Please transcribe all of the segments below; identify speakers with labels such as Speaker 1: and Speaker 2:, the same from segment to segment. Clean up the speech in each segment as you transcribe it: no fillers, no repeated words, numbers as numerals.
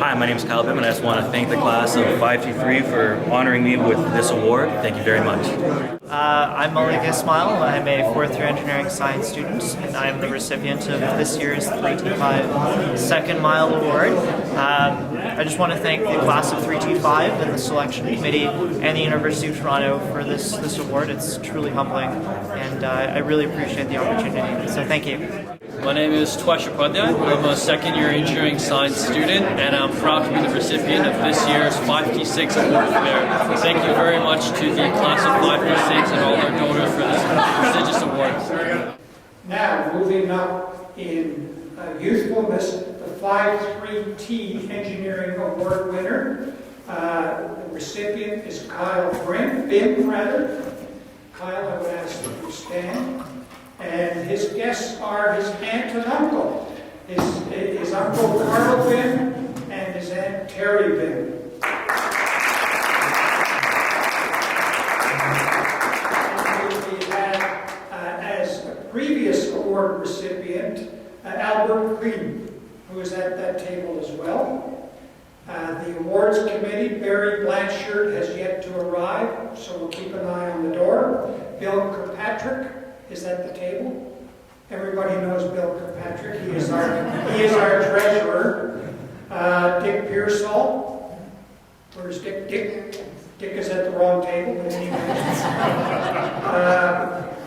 Speaker 1: Hi, my name is Bimm, and I just want to thank the class of 5T3 for honoring me with this award. Thank you very much.
Speaker 2: I'm Malik Ismail. I'm a 4th year engineering science student, and I'm the recipient of this year's 3T5 Second Mile Award. I just want to thank the class of 3T5 and the selection committee and the University of Toronto for this award. It's truly humbling, and I really appreciate the opportunity. So thank you.
Speaker 3: My name is Twesh Upadhyaya. I'm a 2nd year engineering science student, and I'm proud to be the recipient of this year's 5T6 award fair. Thank you very much to the class of 5T6 and all their donors for this prestigious award.
Speaker 4: Now, moving up in youthfulness, the 5T3 Engineering Award winner. The recipient is Bimm. Kyle, I would ask you to stand. And his guests are his aunt and uncle. His uncle Carl Bimm and his aunt Terry Bimm. And we have, as a previous award recipient, Albert Green, who is at that table as well. The awards committee, Barry Blanchard, has yet to arrive, so we'll keep an eye on the door. Bill Kirkpatrick is at the table. Everybody knows Bill Kirkpatrick. He is our treasurer. Dick Pearsall. Where's Dick? Dick is at the wrong table, but anyway.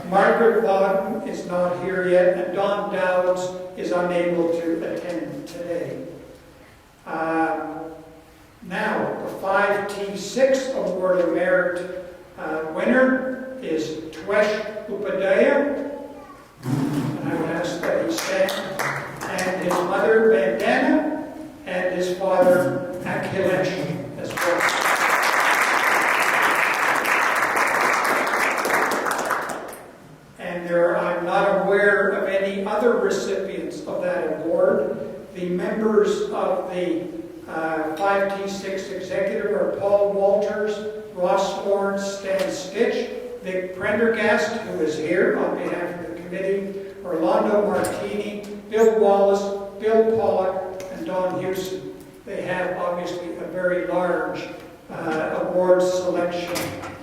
Speaker 4: Margaret Bowden is not here yet, and Don Dowds is unable to attend today. Now, the 5T6 Award of Merit winner is Twesh Upadhyaya. And I would ask that he stand. And his mother, Bandana, and his father, Akhilesh, as well. And I'm not aware of any other recipients of that award. The members of the 5T6 executive are Paul Walters, Ross Lawrence, Stan Stitch, Vic Prendergast, who is here on behalf of the committee, Orlando Martini, Bill Wallace, Bill Pollock, and Don Hewson. They have obviously a very large awards selection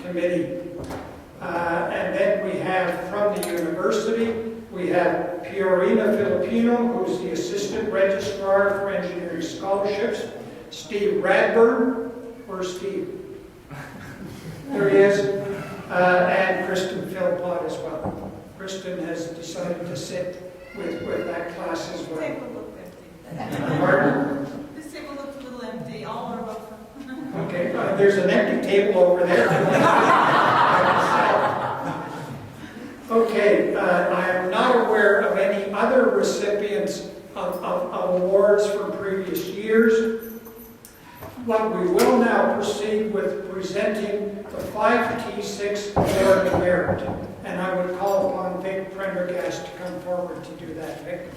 Speaker 4: committee. And then we have from the university, we have Piorina Filipino, who's the Assistant Registrar for Engineering Scholarships. Steve Radburn. Where's Steve? There he is. And Kristen Philpott as well. Kristen has decided to sit with that class as well.
Speaker 5: This table looks empty.
Speaker 4: Pardon?
Speaker 5: This table looks a little empty. All are welcome.
Speaker 4: Okay, there's an empty table over there. Okay, I am not aware of any other recipients of awards from previous years. But we will now proceed with presenting the 5T6 Award of Merit. And I would call upon Vic Prendergast to come forward to do that. Vic.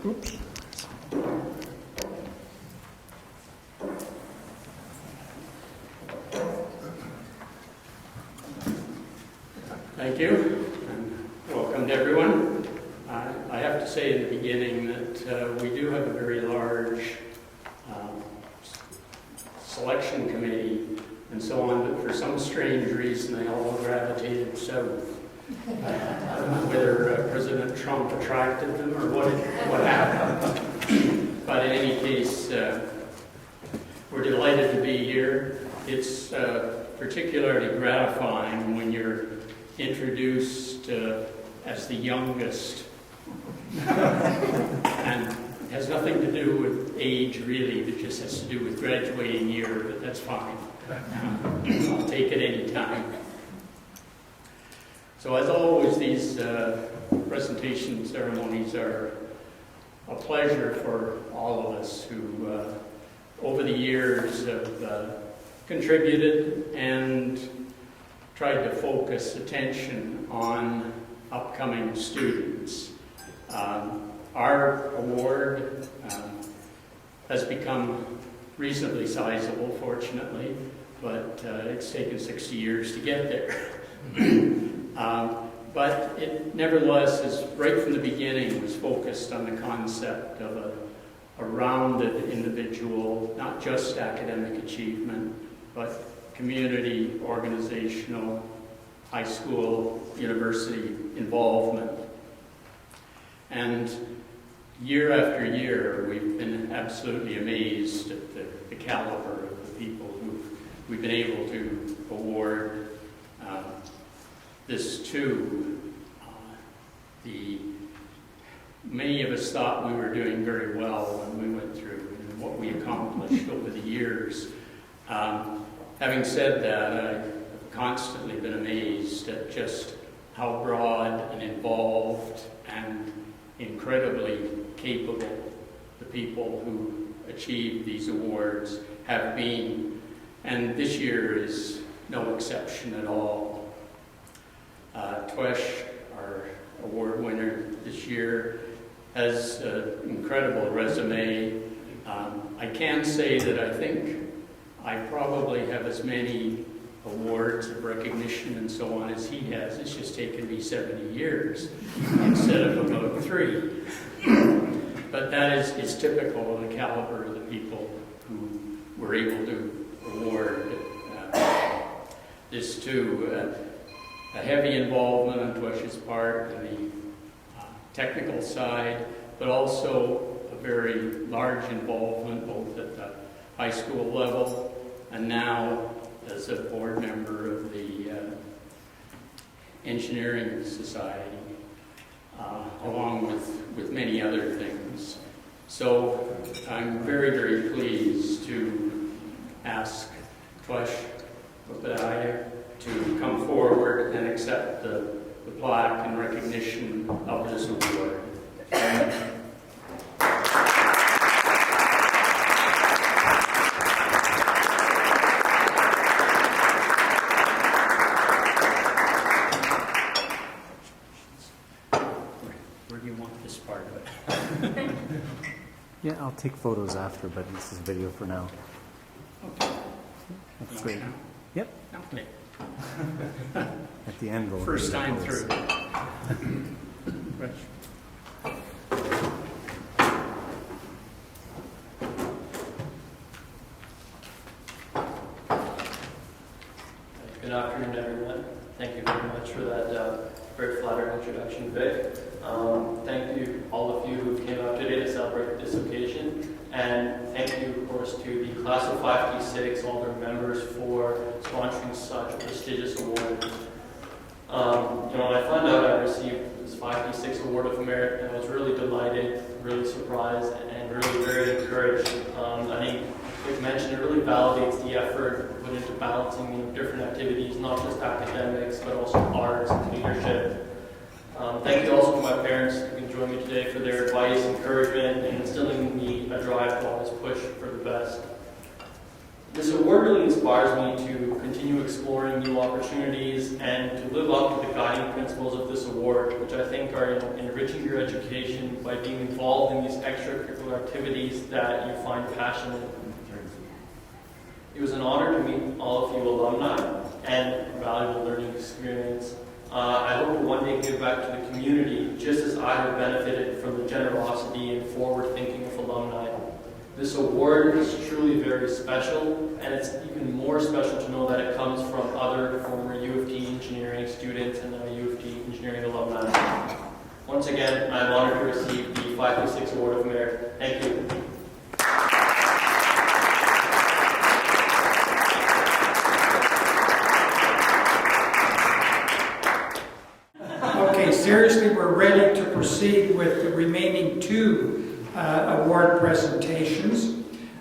Speaker 4: Oops.
Speaker 6: Thank you, and welcome to everyone. I have to say in the beginning that we do have a very large selection committee and so on, but for some strange reason they all gravitated south. I don't know whether President Trump attracted them or what happened. But in any case, we're delighted to be here. It's particularly gratifying when you're introduced as the youngest, and it has nothing to do with age really, it just has to do with graduating year, but that's fine. I'll take it any time. So as always, these presentation ceremonies are a pleasure for all of us who over the years have contributed and tried to focus attention on upcoming students. Our award has become reasonably sizable, fortunately, but it's taken 60 years to get there. But it nevertheless is right from the beginning was focused on the concept of a rounded individual, not just academic achievement, but community, organizational, high school, university involvement. And year after year, we've been absolutely amazed at the caliber of the people who we've been able to award this to. Many of us thought we were doing very well when we went through and what we accomplished over the years. Having said that, I've constantly been amazed at just how broad and involved and incredibly capable the people who achieved these awards have been. And this year is no exception at all. Twesh, our award winner this year, has an incredible resume. I can say that I think I probably have as many awards of recognition and so on as he has. It's just taken me 70 years instead of about 3. But that is typical of the caliber of the people who were able to award this to. A heavy involvement on Twesh's part in the technical side, but also a very large involvement both at the high school level and now as a board member of the Engineering Society, along with many other things. So I'm very, very pleased to ask Twesh Upadhyaya to come forward and accept the plaque in recognition of this award. Where do you want this part of it?
Speaker 7: Yeah, I'll take photos after, but this is video for now.
Speaker 6: Okay.
Speaker 7: That's great. Yep.
Speaker 6: Okay.
Speaker 7: At the end, we'll
Speaker 6: First
Speaker 7: do the
Speaker 6: time
Speaker 7: pose.
Speaker 6: through. Rich.
Speaker 8: Good afternoon, everyone. Thank you very much for that very flattering introduction, Vic. Thank you, all of you who came out today to celebrate this occasion. And thank you, of course, to the class of 5T6, all their members, for sponsoring such a prestigious award. When I found out I received this 5T6 Award of Merit, I was really delighted, really surprised, and really very encouraged. I think, like mentioned, it really validates the effort put into balancing different activities, not just academics, but also arts and leadership. Thank you also to my parents who can join me today for their advice, encouragement, and instilling in me a drive to always push for the best. This award really inspires me to continue exploring new opportunities and to live up to the guiding principles of this award, which I think are enriching your education by being involved in these extracurricular activities that you find passionate. It was an honor to meet all of you alumni and a valuable learning experience. I hope to one day give back to the community just as I have benefited from the generosity and forward thinking of alumni. This award is truly very special, and it's even more special to know that it comes from other former U of T engineering students and now U of T engineering alumni. Once again, I'm honored to receive the 5T6 Award of Merit. Thank you.
Speaker 4: Okay, seriously, we're ready to proceed with the remaining 2 award presentations.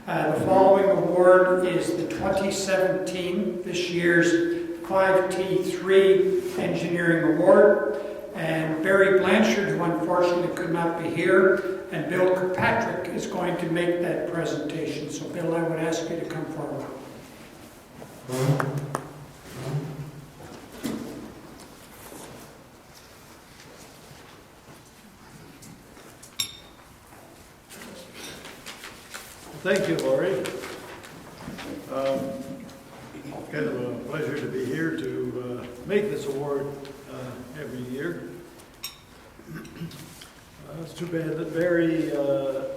Speaker 4: The following award is the 2017, this year's 5T3 Engineering Award. And Barry Blanchard, who unfortunately could not be here, and Bill Kirkpatrick is going to make that presentation. So Bill, I would ask you to come forward.
Speaker 9: Thank you, Lori. Kind of a pleasure to be here to make this award every year. It's too bad that Barry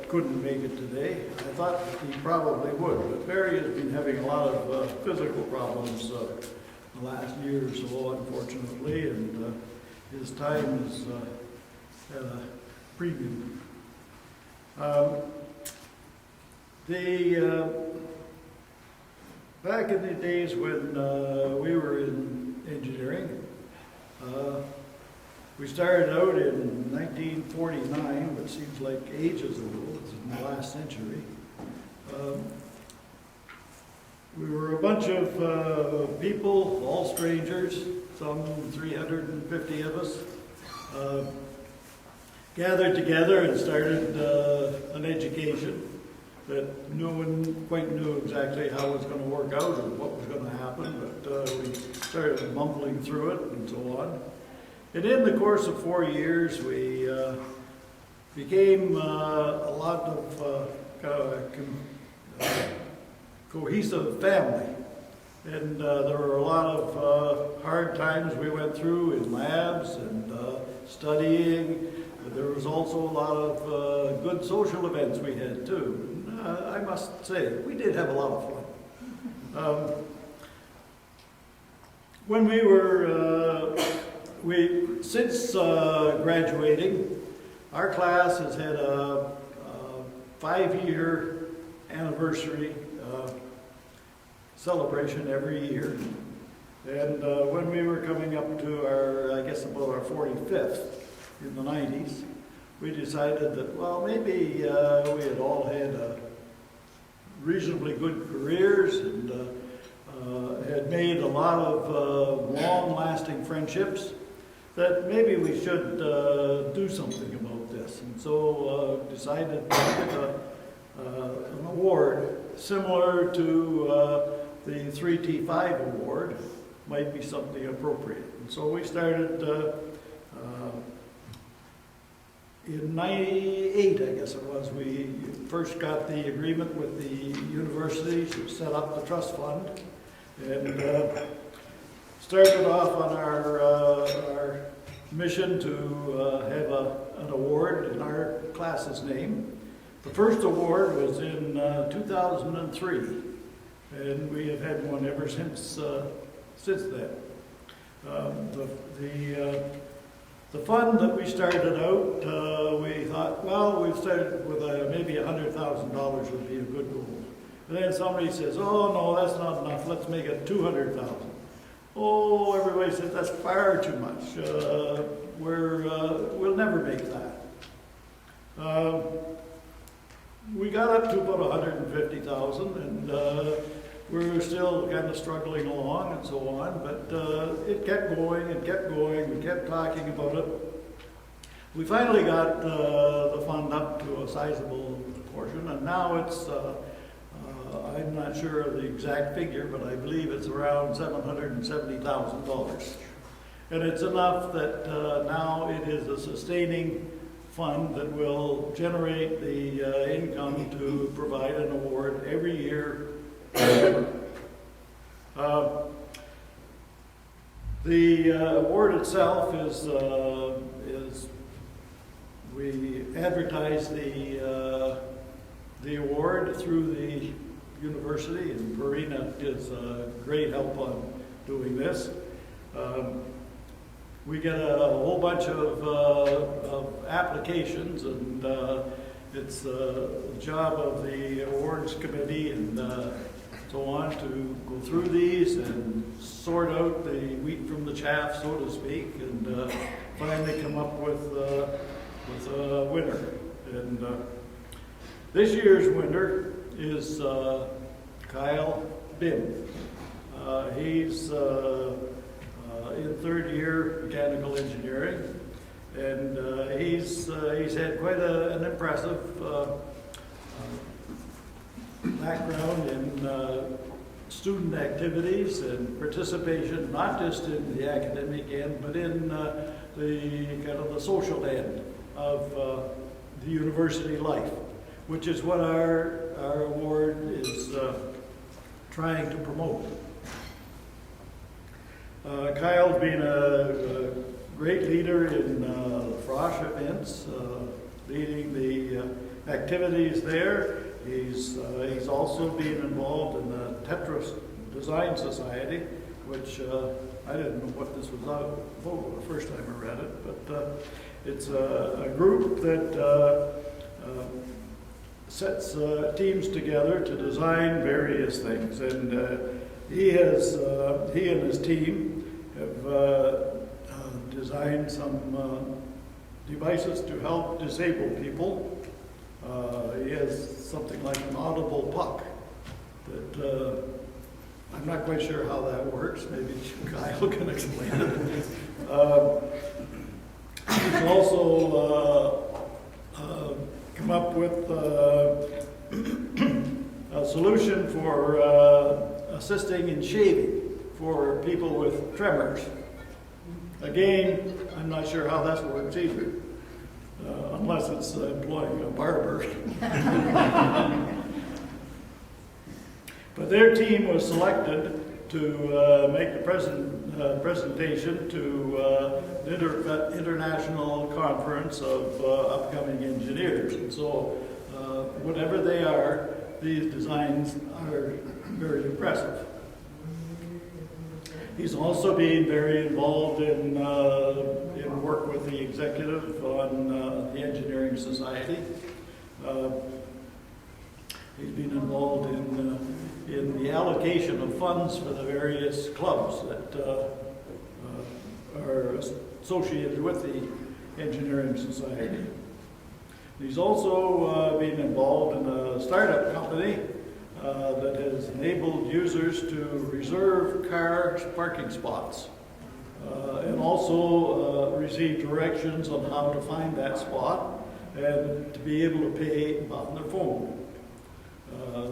Speaker 9: couldn't make it today. I thought he probably would, but Barry has been having a lot of physical problems the last year or so, unfortunately, and his time is at a premium. Back in the days when we were in engineering, we started out in 1949, which seems like ages ago. It's in the last century. We were a bunch of people, all strangers, some 350 of us, gathered together and started an education that no one quite knew exactly how it was going to work out or what was going to happen, but we started mumbling through it and so on. And in the course of 4 years, we became a lot of kind of a cohesive family. And there were a lot of hard times we went through in labs and studying. There was also a lot of good social events we had too. I must say, we did have a lot of fun. When we were, since graduating, our class has had a 5-year anniversary celebration every year. And when we were coming up to our, I guess about our 45th in the 90s, we decided that, well, maybe we had all had reasonably good careers and had made a lot of long-lasting friendships, that maybe we should do something about this. And so decided that an award similar to the 3T5 award might be something appropriate. And so we started in 98, I guess it was, we first got the agreement with the universities to set up the trust fund, and started off on our mission to have an award in our class's name. The first award was in 2003, and we have had one ever since then. The fund that we started out, we thought, well, we started with maybe $100,000 would be a good goal. And then somebody says, oh no, that's not enough, let's make it $200,000. Oh, everybody says, that's far too much. We'll never make that. We got up to about $150,000, and we were still kind of struggling along and so on, but it kept going and kept going. We kept talking about it. We finally got the fund up to a sizable portion, and now it's, I'm not sure of the exact figure, but I believe it's around $770,000. And it's enough that now it is a sustaining fund that will generate the income to provide an award every year. The award itself is we advertise the award through the university, and Verena is a great help on doing this. We get a whole bunch of applications, and it's the job of the awards committee and so on to go through these and sort out the wheat from the chaff, so to speak, and finally come up with a winner. And this year's winner is Kyle Bimm. He's in third year mechanical engineering, and he's had quite an impressive background in student activities and participation, not just in the academic end, but in the kind of the social end of the university life, which is what our award is trying to promote. Kyle's been a great leader in Frosh events, leading the activities there. He's also been involved in the Tetris Design Society, which I didn't know what this was about the first time I read it, but it's a group that sets teams together to design various things, and he and his team have designed some devices to help disabled people. He has something like an audible puck that I'm not quite sure how that works. Maybe Kyle can explain it. He's also come up with a solution for assisting in shaving for people with tremors. Again, I'm not sure how that works either, unless it's employing a barber. But their team was selected to make the presentation to the International Conference of Upcoming Engineers. And so, whatever they are, these designs are very impressive. He's also been very involved in work with the executive on the Engineering Society. He's been involved in the allocation of funds for the various clubs that are associated with the Engineering Society. He's also been involved in a startup company that has enabled users to reserve car parking spots and also receive directions on how to find that spot and to be able to pay on their phone.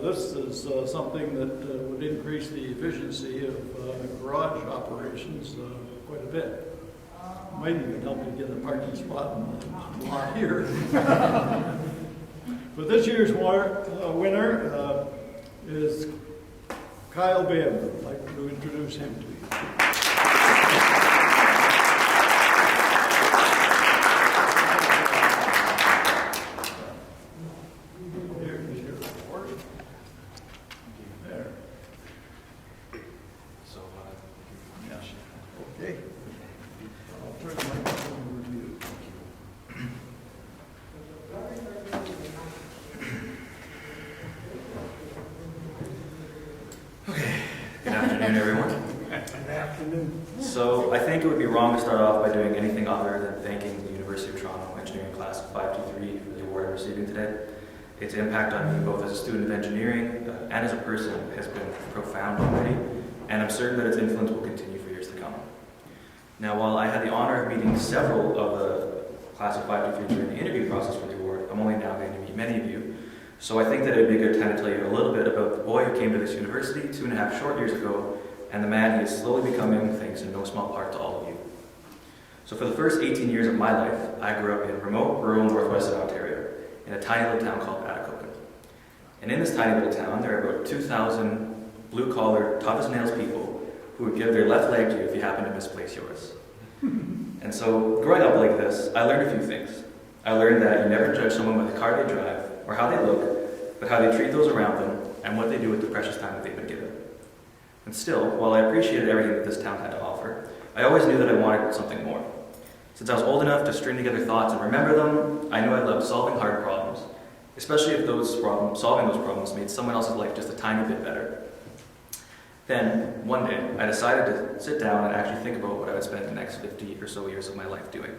Speaker 9: This is something that would increase the efficiency of garage operations quite a bit. Might even help you get a parking spot in the lot here. But this year's winner is Kyle Bimm. I'd like to introduce him to you. Okay. I'll turn the microphone over to you.
Speaker 1: Good afternoon, everyone.
Speaker 9: Good afternoon.
Speaker 1: So I think it would be wrong to start off by doing anything other than thanking the University of Toronto Engineering Class of 5T3 for the award I'm receiving today. Its impact on me, both as a student of engineering and as a person, has been profound already, and I'm certain that its influence will continue for years to come. Now, while I had the honor of meeting several of the Class of 5T3 during the interview process for the award, I'm only now going to meet many of you. So I think that it would be a good time to tell you a little bit about the boy who came to this university 2.5 short years ago, and the man he is slowly becoming, thanks in no small part to all of you. So for the first 18 years of my life, I grew up in remote, rural northwestern Ontario, in a tiny little town called Atikokan. And in this tiny little town, there are about 2,000 blue-collar, tough-as-nails people who would give their left leg to you if you happen to misplace yours. And so, growing up like this, I learned a few things. I learned that you never judge someone by the car they drive, or how they look, but how they treat those around them, and what they do with the precious time that they've been given. And still, while I appreciated everything that this town had to offer, I always knew that I wanted something more. Since I was old enough to string together thoughts and remember them, I knew I loved solving hard problems, especially if solving those problems made someone else's life just a tiny bit better. Then, one day, I decided to sit down and actually think about what I would spend the next 50 or so years of my life doing.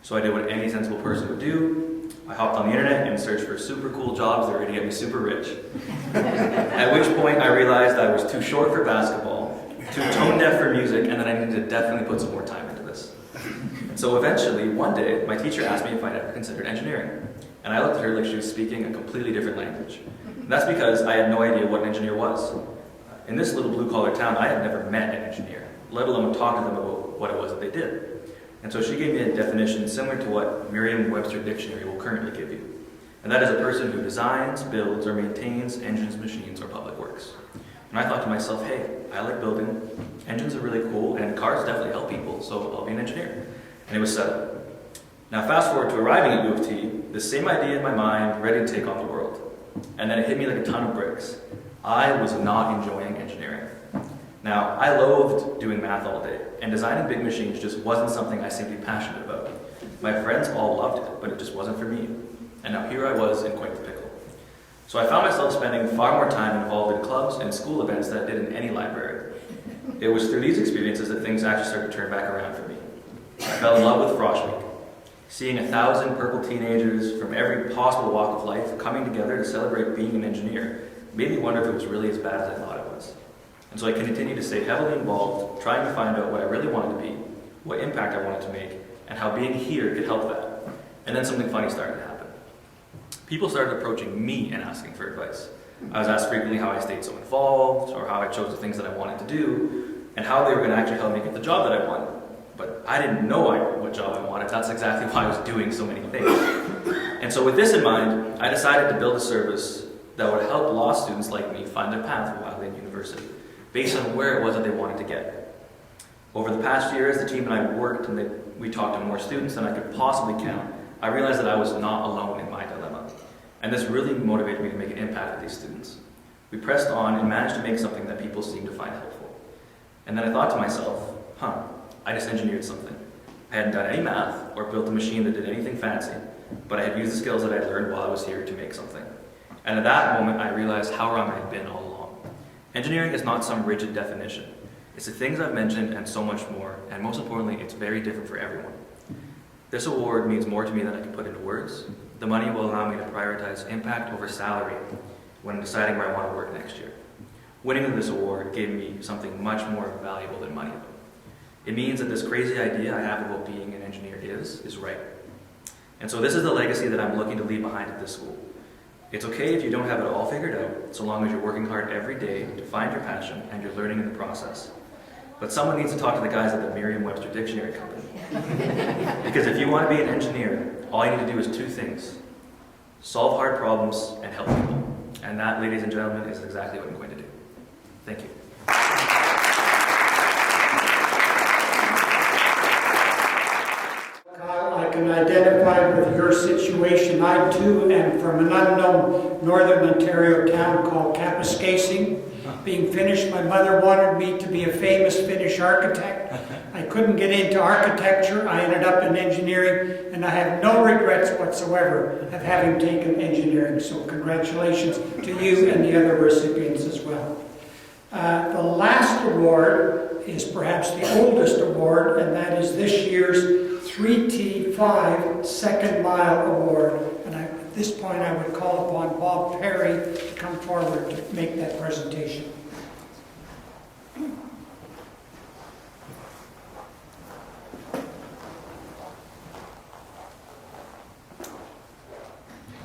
Speaker 1: So I did what any sensible person would do. I hopped on the internet and searched for super cool jobs that were going to get me super rich. At which point I realized I was too short for basketball, too tone deaf for music, and that I needed to definitely put some more time into this. So eventually, one day, my teacher asked me if I'd ever considered engineering. And I looked at her like she was speaking a completely different language. And that's because I had no idea what an engineer was. In this little blue-collar town, I had never met an engineer, let alone talk to them about what it was that they did. And so she gave me a definition similar to what Merriam-Webster Dictionary will currently give you. And that is a person who designs, builds, or maintains engines, machines, or public works. And I thought to myself, hey, I like building. Engines are really cool, and cars definitely help people, so I'll be an engineer. And it was settled. Now fast forward to arriving at U of T, the same idea in my mind, ready to take on the world. And then it hit me like a ton of bricks. I was not enjoying engineering. Now, I loathed doing math all day, and designing big machines just wasn't something I seemed to be passionate about. My friends all loved it, but it just wasn't for me. And now here I was in quite the pickle. So I found myself spending far more time involved in clubs and school events than I did in any library. It was through these experiences that things actually started to turn back around for me. I fell in love with Frosh Week. Seeing 1,000 purple teenagers from every possible walk of life coming together to celebrate being an engineer made me wonder if it was really as bad as I thought it was. And so I continued to stay heavily involved, trying to find out what I really wanted to be, what impact I wanted to make, and how being here could help that. And then something funny started to happen. People started approaching me and asking for advice. I was asked frequently how I stayed so involved, or how I chose the things that I wanted to do, and how they were going to actually help me get the job that I wanted. But I didn't know what job I wanted. That's exactly why I was doing so many things. And so with this in mind, I decided to build a service that would help law students like me find their path while in university, based on where it was that they wanted to get. Over the past year, as the team and I worked and we talked to more students than I could possibly count, I realized that I was not alone in my dilemma. And this really motivated me to make an impact with these students. We pressed on and managed to make something that people seemed to find helpful. And then I thought to myself, I just engineered something. I hadn't done any math or built a machine that did anything fancy, but I had used the skills that I learned while I was here to make something. And at that moment, I realized how wrong I had been all along. Engineering is not some rigid definition. It's the things I've mentioned and so much more, and most importantly, it's very different for everyone. This award means more to me than I can put into words. The money will allow me to prioritize impact over salary when deciding where I want to work next year. Winning this award gave me something much more valuable than money. It means that this crazy idea I have of what being an engineer is right. And so this is the legacy that I'm looking to leave behind at this school. It's okay if you don't have it all figured out, so long as you're working hard every day to find your passion and you're learning in the process. But someone needs to talk to the guys at the Merriam-Webster Dictionary Company. Because if you want to be an engineer, all you need to do is two things: solve hard problems and help people. And that, ladies and gentlemen, is exactly what I'm going to do. Thank you.
Speaker 4: I can identify with your situation. I too am from an unknown northern Ontario town called Kapuskasing. Being Finnish, my mother wanted me to be a famous Finnish architect. I couldn't get into architecture. I ended up in engineering, and I have no regrets whatsoever of having taken engineering. So congratulations to you and the other recipients as well. The last award is perhaps the oldest award, and that is this year's 3T5 Second Mile Award. And at this point I would call upon Bob Perry to come forward to make that presentation.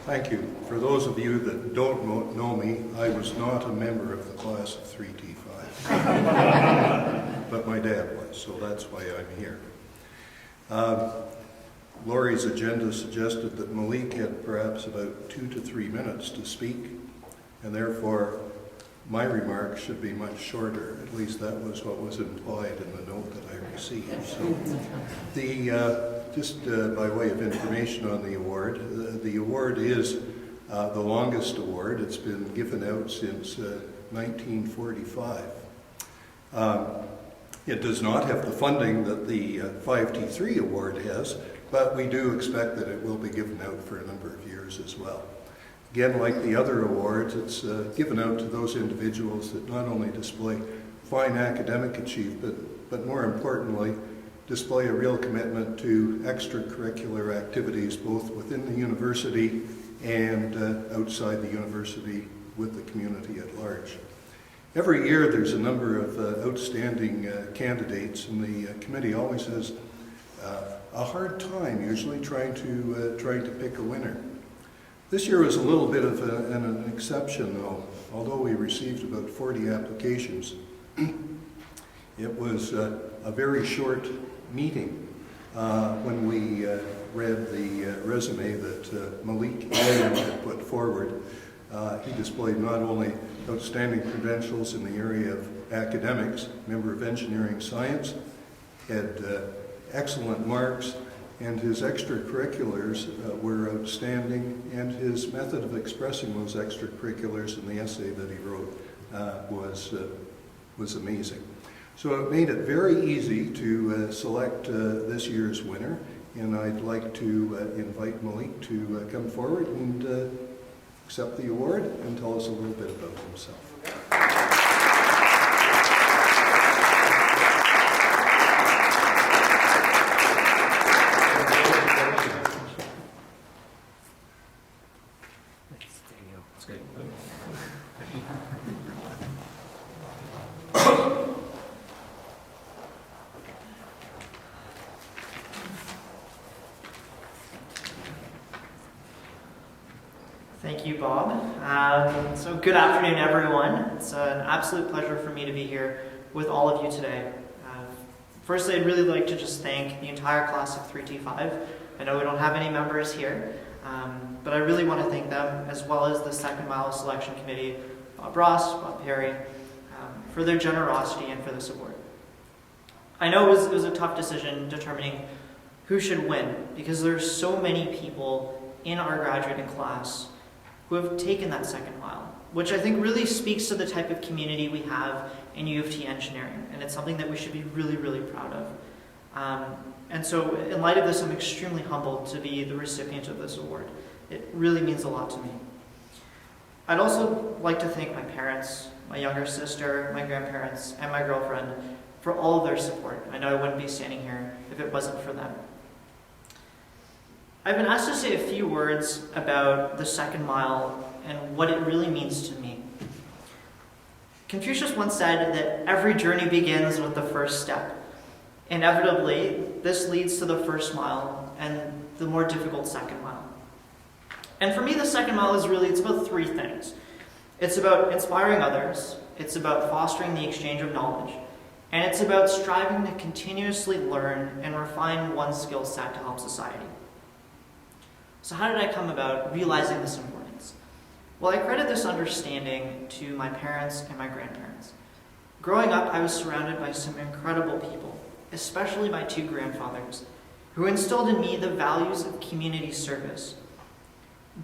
Speaker 10: Thank you. For those of you that don't know me, I was not a member of the class of 3T5. But my dad was, so that's why I'm here. Laurie's agenda suggested that Malik had perhaps about 2 to 3 minutes to speak, and therefore my remarks should be much shorter. At least that was what was implied in the note that I received. So just by way of information on the award is the longest award. It's been given out since 1945. It does not have the funding that the 5T3 award has, but we do expect that it will be given out for a number of years as well. Again, like the other awards, it's given out to those individuals that not only display fine academic achievement, but more importantly, display a real commitment to extracurricular activities both within the university and outside the university with the community at large. Every year there's a number of outstanding candidates, and the committee always has a hard time usually trying to pick a winner. This year was a little bit of an exception though. Although we received about 40 applications, it was a very short meeting when we read the resume that Malik Ismail had put forward. He displayed not only outstanding credentials in the area of academics, member of engineering science, had excellent marks, and his extracurriculars were outstanding, and his method of expressing those extracurriculars in the essay that he wrote was amazing. So it made it very easy to select this year's winner, and I'd like to invite Malik to come forward and accept the award and tell us a little bit about himself.
Speaker 1: That's great.
Speaker 2: Thank you, Bob. So good afternoon, everyone. It's an absolute pleasure for me to be here with all of you today. Firstly, I'd really like to just thank the entire class of 3T5. I know we don't have any members here, but I really want to thank them, as well as the Second Mile Selection Committee, Bob Ross, Bob Perry, for their generosity and for this award. I know it was a tough decision determining who should win, because there's so many people in our graduating class who have taken that second mile, which I think really speaks to the type of community we have in U of T engineering, and it's something that we should be really, really proud of. And so in light of this, I'm extremely humbled to be the recipient of this award. It really means a lot to me. I'd also like to thank my parents, my younger sister, my grandparents, and my girlfriend for all of their support. I know I wouldn't be standing here if it wasn't for them. I've been asked to say a few words about the second mile and what it really means to me. Confucius once said that every journey begins with the first step. Inevitably, this leads to the first mile and the more difficult second mile. And for me, the second mile it's about three things. It's about inspiring others, it's about fostering the exchange of knowledge, and it's about striving to continuously learn and refine one's skill set to help society. So how did I come about realizing this importance? Well, I credit this understanding to my parents and my grandparents. Growing up, I was surrounded by some incredible people, especially my two grandfathers, who instilled in me the values of community service.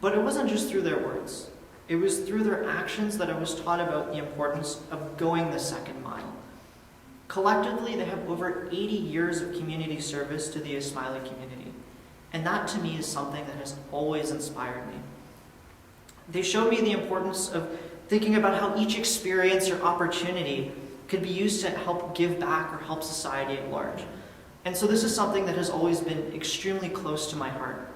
Speaker 2: But it wasn't just through their words. It was through their actions that I was taught about the importance of going the second mile. Collectively, they have over 80 years of community service to the Ismaili community. And that, to me, is something that has always inspired me. They showed me the importance of thinking about how each experience or opportunity could be used to help give back or help society at large. And so this is something that has always been extremely close to my heart.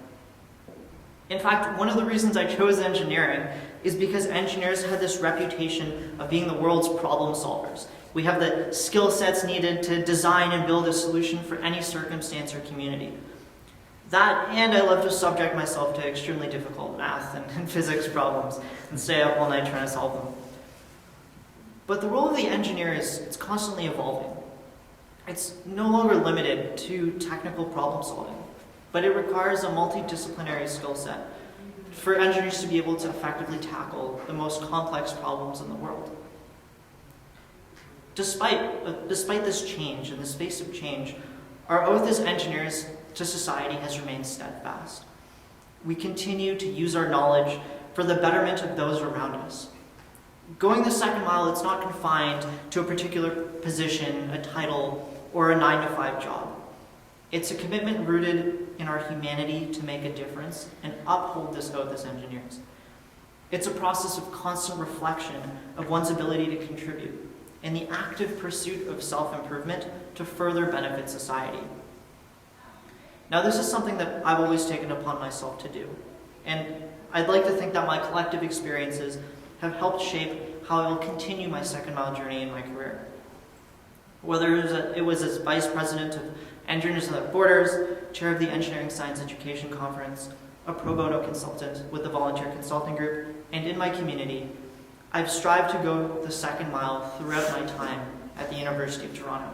Speaker 2: In fact, one of the reasons I chose engineering is because engineers had this reputation of being the world's problem solvers. We have the skill sets needed to design and build a solution for any circumstance or community. That, and I love to subject myself to extremely difficult math and physics problems and stay up all night trying to solve them. But the role of the engineer it's constantly evolving. It's no longer limited to technical problem solving, but it requires a multidisciplinary skill set for engineers to be able to effectively tackle the most complex problems in the world. Despite this change and the space of change, our oath as engineers to society has remained steadfast. We continue to use our knowledge for the betterment of those around us. Going the second mile, it's not confined to a particular position, a title, or a 9-to-5 job. It's a commitment rooted in our humanity to make a difference and uphold this oath as engineers. It's a process of constant reflection of one's ability to contribute and the active pursuit of self-improvement to further benefit society. Now, this is something that I've always taken upon myself to do, and I'd like to think that my collective experiences have helped shape how I will continue my second mile journey in my career. Whether it was as Vice President of Engineers Without Borders, Chair of the Engineering Science Education Conference, a pro bono consultant with the Volunteer Consulting Group, and in my community, I've strived to go the second mile throughout my time at the University of Toronto.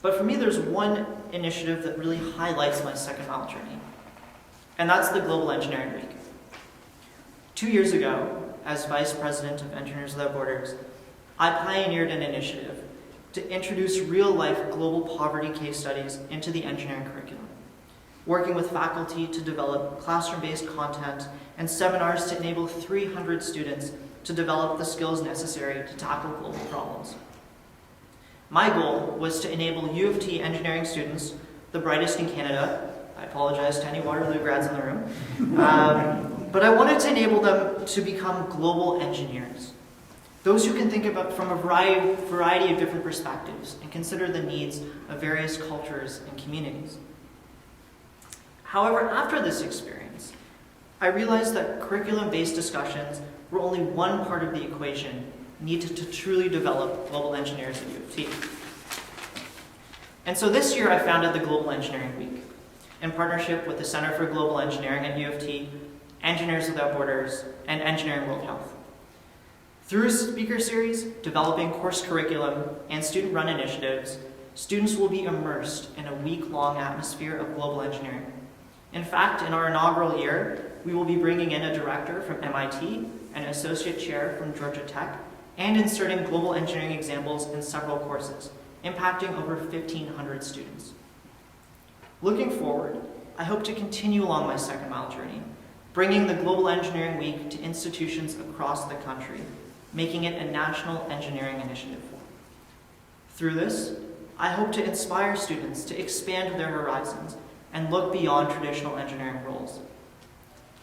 Speaker 2: But for me, there's one initiative that really highlights my second mile journey, and that's the Global Engineering Week. 2 years ago, as Vice President of Engineers Without Borders, I pioneered an initiative to introduce real-life global poverty case studies into the engineering curriculum, working with faculty to develop classroom-based content and seminars to enable 300 students to develop the skills necessary to tackle global problems. My goal was to enable U of T engineering students, the brightest in Canada. I apologize to any Waterloo grads in the room. But I wanted to enable them to become global engineers. Those who can think about from a variety of different perspectives and consider the needs of various cultures and communities. However, after this experience, I realized that curriculum-based discussions were only one part of the equation needed to truly develop global engineers at U of T. And so this year I founded the Global Engineering Week in partnership with the Center for Global Engineering at U of T, Engineers Without Borders, and Engineering World Health. Through a speaker series, developing course curriculum, and student-run initiatives, students will be immersed in a week-long atmosphere of global engineering. In fact, in our inaugural year, we will be bringing in a director from MIT, an associate chair from Georgia Tech, and inserting global engineering examples in several courses, impacting over 1,500 students. Looking forward, I hope to continue along my second mile journey, bringing the Global Engineering Week to institutions across the country, making it a national engineering initiative. Through this, I hope to inspire students to expand their horizons and look beyond traditional engineering roles.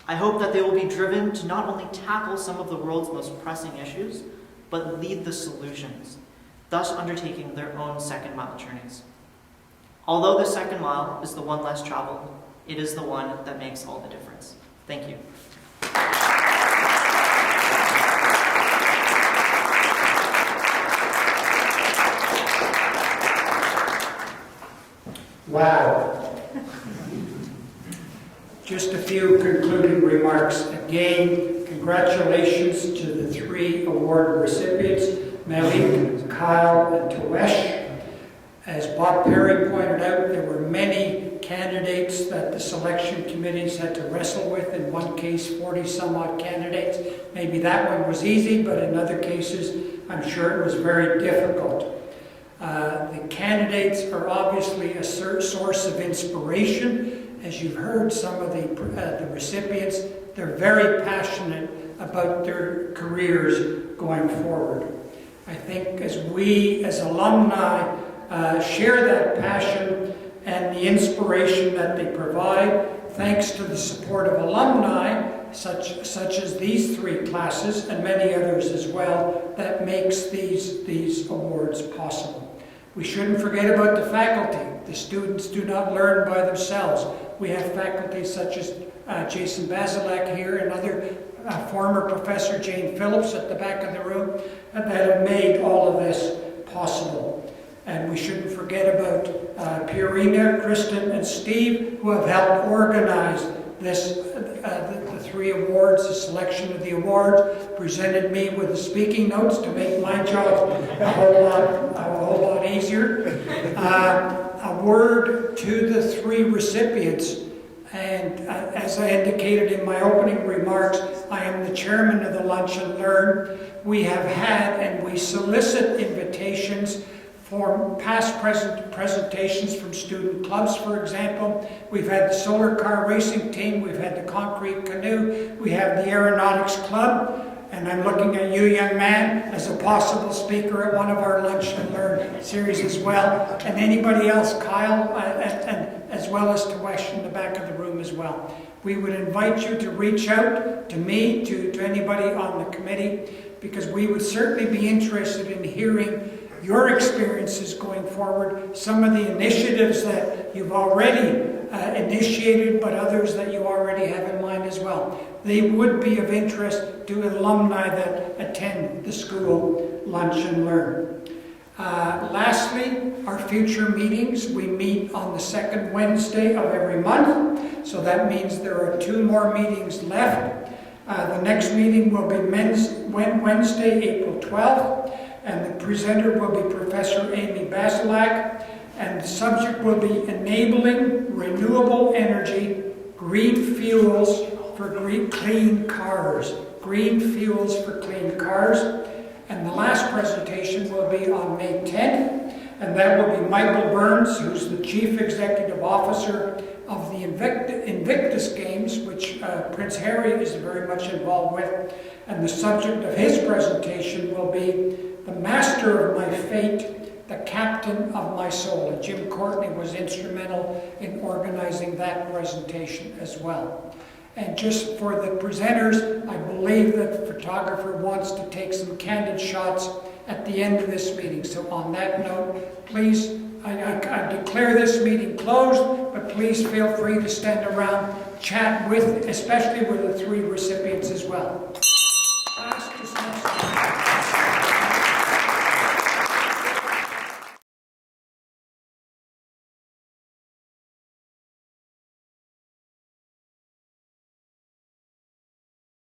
Speaker 2: I hope that they will be driven to not only tackle some of the world's most pressing issues, but lead the solutions, thus undertaking their own second mile journeys. Although the second mile is the one less traveled, it is the one that makes all the difference. Thank you.
Speaker 4: Wow. Just a few concluding remarks. Again, congratulations to the 3 award recipients, Malik, Kyle, and Twesh. As Bob Perry pointed out, there were many candidates that the selection committees had to wrestle with. In one case, 40 some odd candidates. Maybe that one was easy, but in other cases, I'm sure it was very difficult. The candidates are obviously a source of inspiration. As you've heard, some of the recipients, they're very passionate about their careers going forward. I think as we, as alumni, share that passion and the inspiration that they provide, thanks to the support of alumni, such as these 3 classes and many others as well, that makes these awards possible. We shouldn't forget about the faculty. The students do not learn by themselves. We have faculty such as Jason Basilak here and other former Professor Jane Phillips at the back of the room that have made all of this possible. And we shouldn't forget about Pierina, Kristen, and Steve, who have helped organize this, the 3 awards, the selection of the awards, presented me with the speaking notes to make my job a whole lot easier. A word to the 3 recipients, and as I indicated in my opening remarks, I am the chairman of the Lunch and Learn. We have had and we solicit invitations for past presentations from student clubs, for example. We've had the solar car racing team, we've had the concrete canoe, we have the aeronautics club, and I'm looking at you, young man, as a possible speaker at one of our Lunch and Learn series as well. And anybody else, Kyle, and as well as Twesh in the back of the room as well. We would invite you to reach out to me, to anybody on the committee, because we would certainly be interested in hearing your experiences going forward, some of the initiatives that you've already initiated, but others that you already have in mind as well. They would be of interest to alumni that attend the Skule Lunch and Learn. Lastly, our future meetings. We meet on the 2nd Wednesday of every month, so that means there are 2 more meetings left. The next meeting will be Wednesday, April 12th. And the presenter will be Professor Amy Basilak, and the subject will be Enabling Renewable Energy, Green Fuels for Clean Cars. Green Fuels for Clean Cars. And the last presentation will be on May 10th, and that will be Michael Burns, who's the Chief Executive Officer of the Invictus Games, which Prince Harry is very much involved with. And the subject of his presentation will be The Master of My Fate, the Captain of My Soul. And Jim Courtney was instrumental in organizing that presentation as well. And just for the presenters, I believe that the photographer wants to take some candid shots at the end of this meeting. So on that note, please, I declare this meeting closed, but please feel free to stand around, chat with, especially with the three recipients as well.